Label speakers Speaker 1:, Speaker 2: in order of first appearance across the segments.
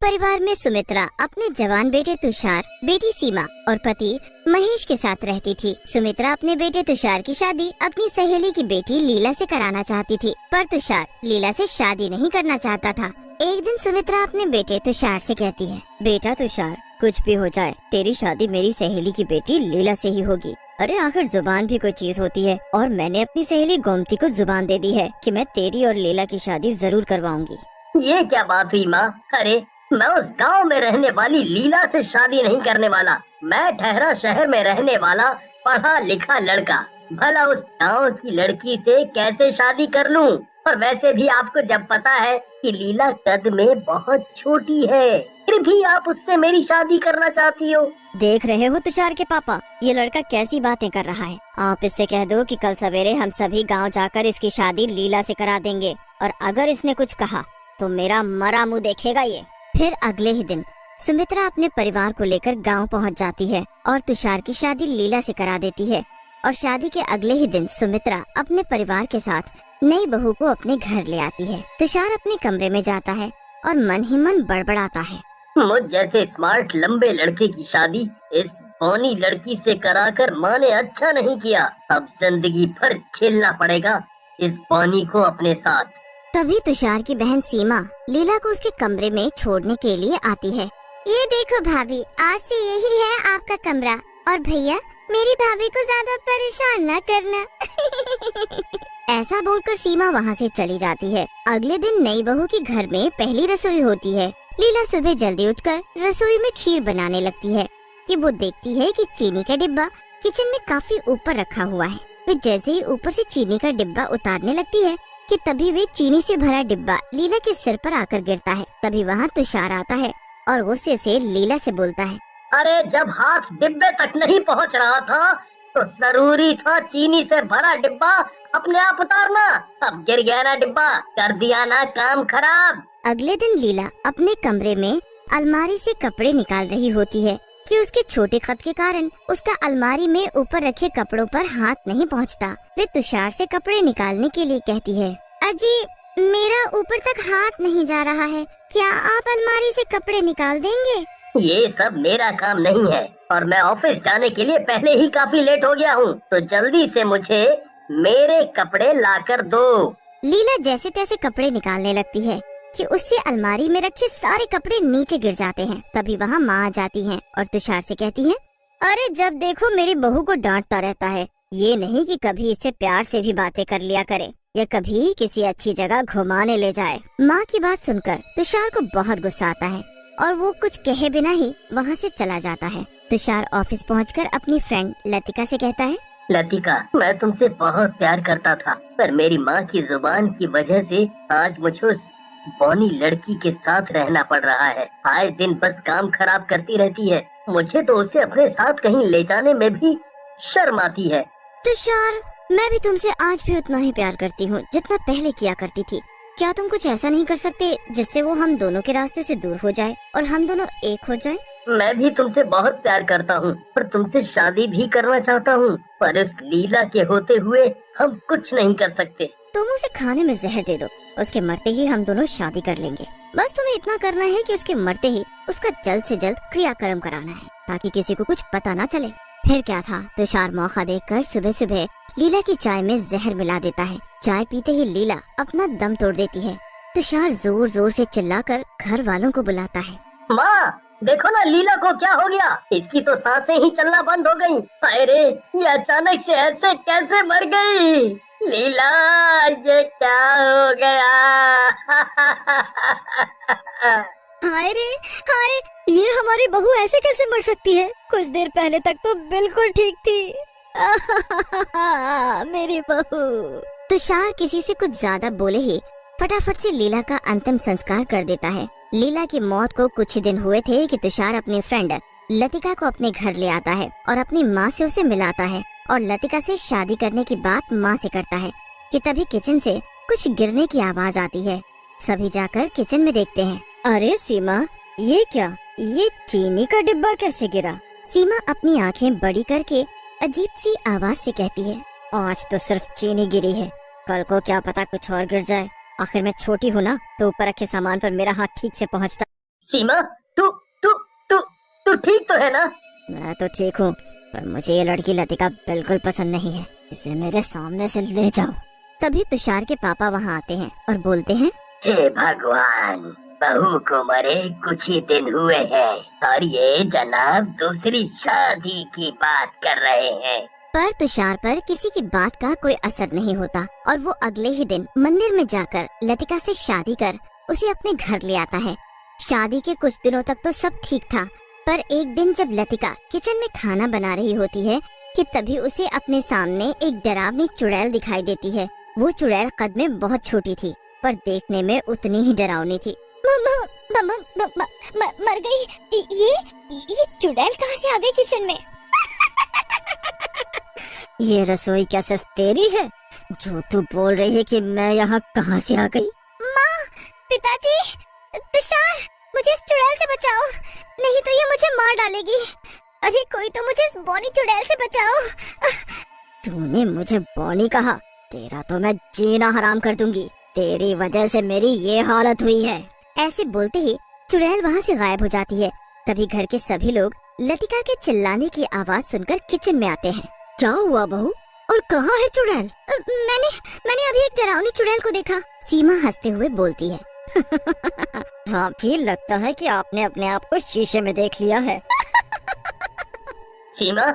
Speaker 1: परिवार में सुमित्रा अपने जवान बेटे तुषार, बेटी सीमा और पति महेश के साथ रहती थी। सुमित्रा अपने बेटे तुषार की शादी अपनी सहेली की बेटी लीला से कराना चाहती थी, पर तुषार लीला से शादी नहीं करना चाहता था। एक दिन सुमित्रा अपने बेटे तुषार से कहती है, बेटा तुषार, कुछ भी हो जाए तेरी शादी मेरी सहेली की बेटी लीला से ही होगी। अरे आखिर जुबान भी कोई चीज होती है, और मैंने अपनी सहेली गोमती को जुबान दे दी है कि मैं तेरी और लीला की शादी जरूर करवाऊंगी।
Speaker 2: ये क्या बात हुई माँ? अरे मैं उस गांव में रहने वाली लीला से शादी नहीं करने वाला। मैं ठहरा शहर में रहने वाला पढ़ा लिखा लड़का, भला उस गांव की लड़की से कैसे शादी कर लूं? और वैसे भी आपको जब पता है कि लीला कद में बहुत छोटी है, फिर भी आप उससे मेरी शादी करना चाहती हो।
Speaker 1: देख रहे हो तुषार के पापा, ये लड़का कैसी बातें कर रहा है। आप इससे कह दो कि कल सवेरे हम सभी गांव जाकर इसकी शादी लीला से करा देंगे, और अगर इसने कुछ कहा तो मेरा मरा मुंह देखेगा ये। फिर अगले ही दिन सुमित्रा अपने परिवार को लेकर गांव पहुंच जाती है और तुषार की शादी लीला से करा देती है। और शादी के अगले ही दिन सुमित्रा अपने परिवार के साथ नई बहू को अपने घर ले आती है। तुषार अपने कमरे में जाता है और मन ही मन बड़बड़ाता है,
Speaker 2: मुझ जैसे स्मार्ट लंबे लड़के की शादी इस बौनी लड़की से कराकर माँ ने अच्छा नहीं किया। अब जिंदगी भर झेलना पड़ेगा इस बौनी को अपने साथ।
Speaker 1: तभी तुषार की बहन सीमा लीला को उसके कमरे में छोड़ने के लिए आती है। ये देखो भाभी, आज से यही है आपका कमरा, और भैया मेरी भाभी को ज्यादा परेशान न करना। ऐसा बोलकर सीमा वहाँ से चली जाती है। अगले दिन नई बहू के घर में पहली रसोई होती है। लीला सुबह जल्दी उठकर रसोई में खीर बनाने लगती है कि वो देखती है कि चीनी का डिब्बा किचन में काफी ऊपर रखा हुआ है। फिर जैसे ही ऊपर से चीनी का डिब्बा उतारने लगती है कि तभी वे चीनी से भरा डिब्बा लीला के सिर पर आकर गिरता है। तभी वहाँ तुषार आता है और गुस्से से लीला से बोलता है,
Speaker 2: अरे जब हाथ डिब्बे तक नहीं पहुँच रहा था तो जरूरी था चीनी से भरा डिब्बा अपने आप उतारना। अब गिर गया ना डिब्बा, कर दिया ना काम खराब।
Speaker 1: अगले दिन लीला अपने कमरे में अलमारी से कपड़े निकाल रही होती है कि उसके छोटे कद के कारण उसका अलमारी में ऊपर रखे कपड़ों पर हाथ नहीं पहुंचता। वे तुषार से कपड़े निकालने के लिए कहती है, अजी मेरा ऊपर तक हाथ नहीं जा रहा है, क्या आप अलमारी से कपड़े निकाल देंगे?
Speaker 2: ये सब मेरा काम नहीं है और मैं ऑफिस जाने के लिए पहले ही काफी लेट हो गया हूँ, तो जल्दी से मुझे मेरे कपड़े लाकर दो।
Speaker 1: लीला जैसे तैसे कपड़े निकालने लगती है कि उससे अलमारी में रखे सारे कपड़े नीचे गिर जाते हैं। तभी वहाँ माँ आ जाती हैं और तुषार से कहती हैं, अरे जब देखो मेरी बहू को डांटता रहता है, ये नहीं कि कभी इससे प्यार से भी बातें कर लिया करे या कभी किसी अच्छी जगह घुमाने ले जाए। माँ की बात सुनकर तुषार को बहुत गुस्सा आता है और वो कुछ कहे बिना ही वहाँ से चला जाता है। तुषार ऑफिस पहुँचकर अपनी फ्रेंड लतिका से कहता है,
Speaker 2: लतिका, मैं तुमसे बहुत प्यार करता था, पर मेरी माँ की जुबान की वजह से आज मुझे उस बौनी लड़की के साथ रहना पड़ रहा है। आए दिन बस काम खराब करती रहती है। मुझे तो उसे अपने साथ कहीं ले जाने में भी शर्म आती है।
Speaker 1: तुषार, मैं भी तुमसे आज भी उतना ही प्यार करती हूँ जितना पहले किया करती थी। क्या तुम कुछ ऐसा नहीं कर सकते जिससे वो हम दोनों के रास्ते से दूर हो जाए और हम दोनों एक हो जाएं?
Speaker 2: मैं भी तुमसे बहुत प्यार करता हूँ और तुमसे शादी भी करना चाहता हूँ, पर उस लीला के होते हुए हम कुछ नहीं कर सकते।
Speaker 1: तुम उसे खाने में जहर दे दो, उसके मरते ही हम दोनों शादी कर लेंगे। बस तुम्हें इतना करना है कि उसके मरते ही उसका जल्द से जल्द क्रियाक्रम कराना है, ताकि किसी को कुछ पता न चले। फिर क्या था, तुषार मौका देखकर सुबह सुबह लीला की चाय में जहर मिला देता है। चाय पीते ही लीला अपना दम तोड़ देती है। तुषार जोर जोर से चिल्लाकर घर वालों को बुलाता है,
Speaker 2: माँ देखो ना, लीला को क्या हो गया? इसकी तो सांसें ही चलना बंद हो गयी। अरे ये अचानक से ऐसे कैसे मर गई? लीला, ये क्या हो गया?
Speaker 1: हाय रे हाय, ये हमारी बहू ऐसे कैसे मर सकती है? कुछ देर पहले तक तो बिल्कुल ठीक थी। मेरी बहू। तुषार किसी से कुछ ज्यादा बोले ही फटाफट से लीला का अंतिम संस्कार कर देता है। लीला की मौत को कुछ ही दिन हुए थे कि तुषार अपनी फ्रेंड लतिका को अपने घर ले आता है और अपनी माँ से उसे मिलाता है और लतिका से शादी करने की बात माँ से करता है कि तभी किचन से कुछ गिरने की आवाज आती है। सभी जाकर किचन में देखते हैं। अरे सीमा, ये क्या? ये चीनी का डिब्बा कैसे गिरा? सीमा अपनी आंखें बड़ी करके अजीब सी आवाज से कहती है, आज तो सिर्फ चीनी गिरी है, कल को क्या पता कुछ और गिर जाए। आखिर मैं छोटी हूँ ना, तो ऊपर रखे सामान पर मेरा हाथ ठीक से पहुँचता।
Speaker 2: सीमा, तू तू तू तू ठीक तो है ना?
Speaker 1: मैं तो ठीक हूँ, पर मुझे ये लड़की लतिका बिल्कुल पसंद नहीं है। इसे मेरे सामने से ले जाओ। तभी तुषार के पापा वहाँ आते हैं और बोलते हैं,
Speaker 2: हे भगवान, बहू को मरे कुछ ही दिन हुए हैं और ये जनाब दूसरी शादी की बात कर रहे हैं।
Speaker 1: पर तुषार पर किसी की बात का कोई असर नहीं होता और वो अगले ही दिन मंदिर में जाकर लतिका से शादी कर उसे अपने घर ले आता है। शादी के कुछ दिनों तक तो सब ठीक था, पर एक दिन जब लतिका किचन में खाना बना रही होती है कि तभी उसे अपने सामने एक डरावनी चुड़ैल दिखाई देती है। वो चुड़ैल कद में बहुत छोटी थी, पर देखने में उतनी ही डरावनी थी। मर गई। ये चुड़ैल कहाँ से आ गई किचन में? ये रसोई क्या सिर्फ तेरी है? जो तू बोल रही है कि मैं यहाँ कहाँ से आ गई? माँ, पिताजी, तुषार, मुझे इस चुड़ैल से बचाओ, नहीं तो ये मुझे मार डालेगी। अरे कोई तो मुझे इस बौनी चुड़ैल से बचाओ। तूने मुझे बौनी कहा? तेरा तो मैं जीना हराम कर दूंगी। तेरी वजह से मेरी ये हालत हुई है। ऐसे बोलते ही चुड़ैल वहाँ से गायब हो जाती है। तभी घर के सभी लोग लतिका के चिल्लाने की आवाज सुनकर किचन में आते हैं। क्या हुआ बहू, और कहाँ है चुड़ैल? मैंने अभी एक डरावनी चुड़ैल को देखा। सीमा हंसते हुए बोलती है। हाँ, भी लगता है कि आपने अपने आप को शीशे में देख लिया है।
Speaker 2: सीमा,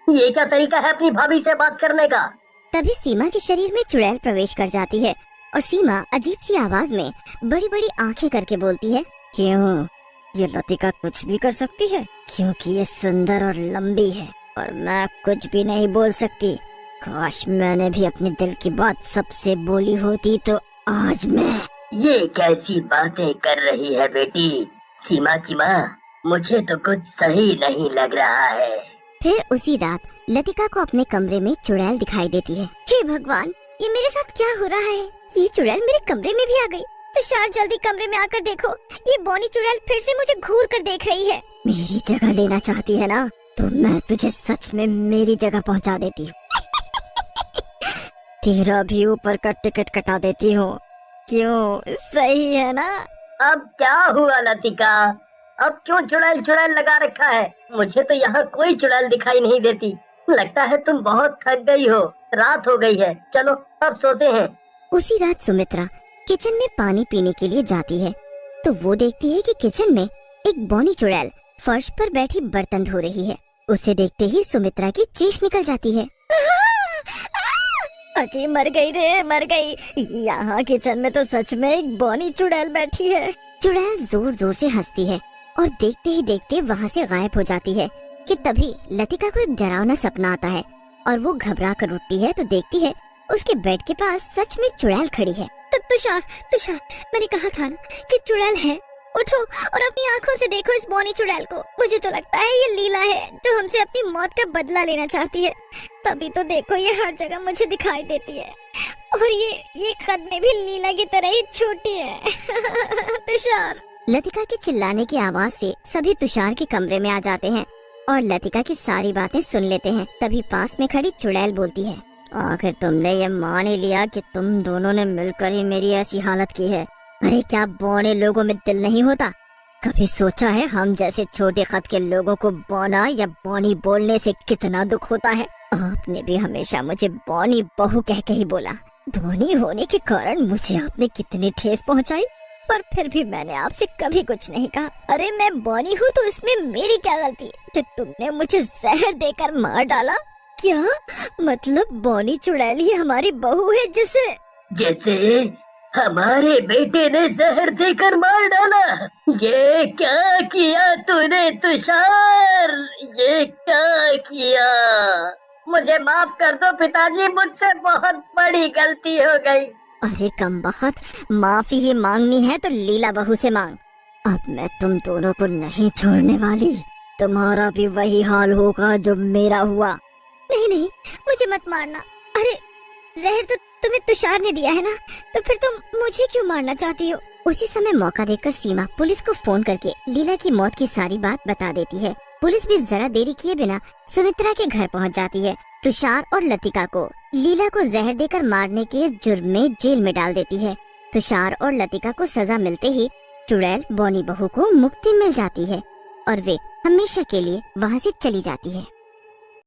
Speaker 2: ये क्या तरीका है अपनी भाभी से बात करने का?
Speaker 1: तभी सीमा के शरीर में चुड़ैल प्रवेश कर जाती है और सीमा अजीब सी आवाज में बड़ी बड़ी आंखें करके बोलती है, क्यों, ये लतिका कुछ भी कर सकती है? क्योंकि ये सुंदर और लंबी है और मैं कुछ भी नहीं बोल सकती। काश मैंने भी अपने दिल की बात सबसे बोली होती तो आज मैं।
Speaker 2: ये कैसी बातें कर रही है बेटी? सीमा की माँ, मुझे तो कुछ सही नहीं लग रहा है।
Speaker 1: फिर उसी रात लतिका को अपने कमरे में चुड़ैल दिखाई देती है। हे भगवान, ये मेरे साथ क्या हो रहा है? ये चुड़ैल मेरे कमरे में भी आ गई। तुषार, जल्दी कमरे में आकर देखो, ये बौनी चुड़ैल फिर से मुझे घूर कर देख रही है। मेरी जगह लेना चाहती है ना, तो मैं तुझे सच में मेरी जगह पहुंचा देती हूँ। तेरा भी ऊपर का टिकट कटा देती हूँ। क्यों, सही है ना?
Speaker 2: अब क्या हुआ लतिका? अब क्यों चुड़ैल चुड़ैल लगा रखा है? मुझे तो यहाँ कोई चुड़ैल दिखाई नहीं देती। लगता है तुम बहुत थक गई हो, रात हो गई है। चलो अब सोते हैं।
Speaker 1: उसी रात सुमित्रा किचन में पानी पीने के लिए जाती है तो वो देखती है कि किचन में एक बौनी चुड़ैल फर्श पर बैठी बर्तन धो रही है। उसे देखते ही सुमित्रा की चीख निकल जाती है। अजी, मर गई रे, मर गई। यहाँ किचन में तो सच में एक बौनी चुड़ैल बैठी है। चुड़ैल जोर जोर से हंसती है और देखते ही देखते वहाँ से गायब हो जाती है कि तभी लतिका को एक डरावना सपना आता है और वो घबरा कर उठती है तो देखती है उसके बेड के पास सच में चुड़ैल खड़ी है। तुषार, मैंने कहा था ना कि चुड़ैल है। उठो और अपनी आंखों से देखो इस बौनी चुड़ैल को। मुझे तो लगता है ये लीला है जो हमसे अपनी मौत का बदला लेना चाहती है। तभी तो देखो ये हर जगह मुझे दिखाई देती है और ये कद में भी लीला की तरह ही छोटी है। तुषार। लतिका के चिल्लाने की आवाज से सभी तुषार के कमरे में आ जाते हैं और लतिका की सारी बातें सुन लेते हैं। तभी पास में खड़ी चुड़ैल बोलती है, आखिर तुमने ये मान ही लिया कि तुम दोनों ने मिलकर ही मेरी ऐसी हालत की है। अरे क्या बौने लोगों में दिल नहीं होता? कभी सोचा है हम जैसे छोटे कद के लोगों को बौना या बौनी बोलने से कितना दुख होता है? आपने भी हमेशा मुझे बौनी बहू कह के ही बोला। बौनी होने के कारण मुझे आपने कितनी ठेस पहुंचाई, पर फिर भी मैंने आपसे कभी कुछ नहीं कहा। अरे मैं बौनी हूँ तो इसमें मेरी क्या गलती कि तुमने मुझे जहर देकर मार डाला? क्या मतलब बौनी चुड़ैल ही हमारी बहू है
Speaker 2: जैसे हमारे बेटे ने जहर देकर मार डाला? ये क्या किया तूने तुषार? ये क्या किया? मुझे माफ कर दो पिताजी, मुझसे बहुत बड़ी गलती हो गई।
Speaker 1: अरे कमबख्त, माफी ही मांगनी है तो लीला बहू से मांग। अब मैं तुम दोनों को नहीं छोड़ने वाली। तुम्हारा भी वही हाल होगा जो मेरा हुआ। नहीं, मुझे मत मारना। अरे जहर तो तुम्हें तुषार ने दिया है ना, तो फिर तुम मुझे क्यों मारना चाहती हो? उसी समय मौका देखकर सीमा पुलिस को फोन करके लीला की मौत की सारी बात बता देती है। पुलिस भी जरा देरी किए बिना सुमित्रा के घर पहुंच जाती है। तुषार और लतिका को लीला को जहर देकर मारने के जुर्म में जेल में डाल देती है। तुषार और लतिका को सजा मिलते ही चुड़ैल बौनी बहू को मुक्ति मिल जाती है और वे हमेशा के लिए वहाँ से चली जाती है।